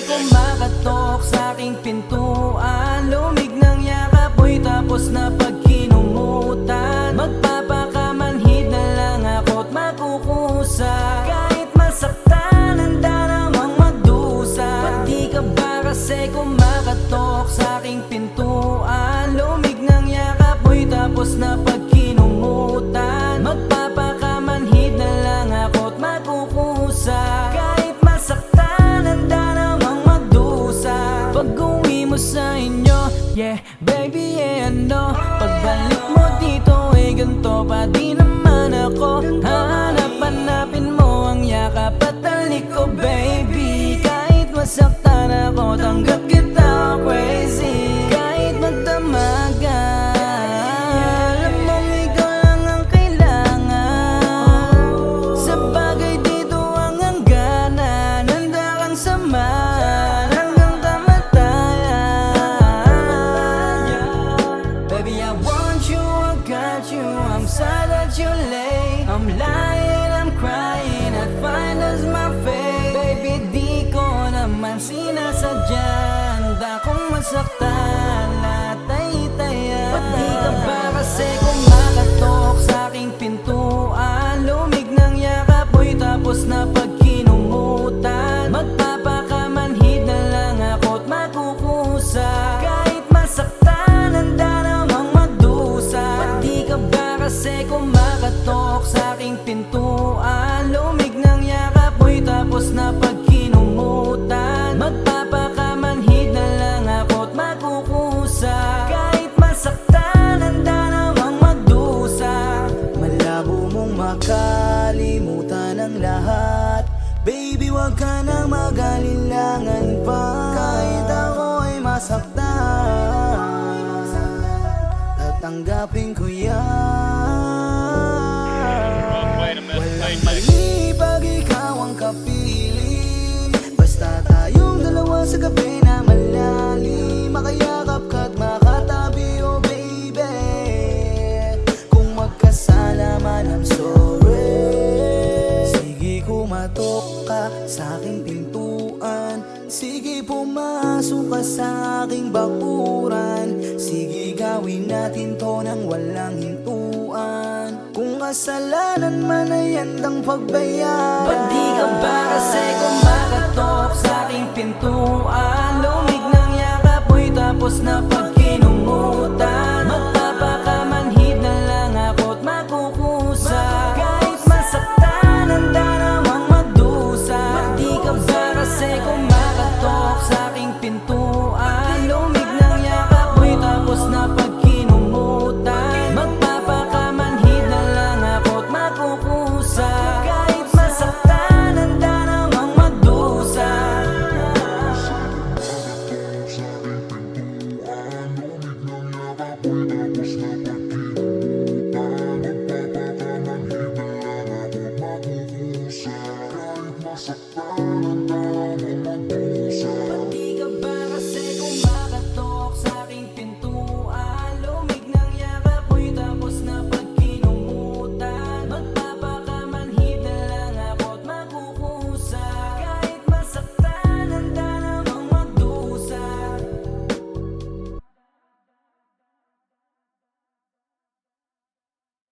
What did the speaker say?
kasi kumakatok sa aking pintuan. Lumig ng yakap mo'y tapos na pagkinumutan. Magpapakamanhid na lang ako't makukusa. Kahit masaktan, handa namang magdusa. Pati ka ba kasi kumakatok sa aking pintuan. Lumig ng yakap mo'y tapos na pagkinumutan. Magpapakamanhid na lang ako't makukusa. Kahit masaktan, handa namang magdusa. Pag-uwi mo sa inyo, yeah, baby, yeah, ano. Pagbalik mo dito, ganto pa di naman ako. Hahanap-hanapin mo ang yakap at talik ko, baby. Kahit masaktan ako, tanggap kita, crazy. Kahit magdamagan, alam mong ikaw lang ang kailangan. Sa bagay dito ang hangganan, handa kang samahan hanggang kamatayan. Baby, I want you, I got you, I'm sad that you're late. I'm lying, I'm crying, I'd find as my fate. Baby, di ko naman sinasadya, handa kong masaktan, lahat ay taya. Pati ka ba kasi kumakatok sa aking pintuan. Lumig ng yakap mo'y tapos na pagkinumutan. Magpapakamanhid na lang ako't makukusa. Kahit masaktan, handa namang magdusa. Pati ka ba kasi kumakatok sa aking pintuan. Lumig ng yakap mo'y tapos na pagkinumutan. Magpapakamanhid na lang ako't makukusa. Kahit masaktan, handa namang magdusa. Malabo mong makalimutan ang lahat. Baby, wag ka nang mag-alilangan pa. Kahit ako ay masaktan, tatanggapin ko yan. Walang mali pag ikaw ang kapili. Basta tayong dalawa sa gabi na malalim. Makayakap ka't makatabi, oh baby. Kung magkasala man, I'm sorry. Sige, kumatok ka sa aking pintuan. Sige, pumasok ka sa aking bakuran. Sige, gawin natin to nang walang hintuan. Kung kasalanan man ay handang pagbayaran. Pati ka ba kasi kumakatok sa aking pintuan. Lumig ng yakap mo'y tapos na pagkinumutan. Magpapakamanhid na lang ako't makukusa. Kahit masaktan, handa namang magdusa. Pati ka ba kasi kumakatok sa aking pintuan. Lumig ng yakap mo'y tapos na pagkinumutan. Magpapakamanhid na lang ako't makukusa. Kahit masaktan, handa namang magdusa. Masaktan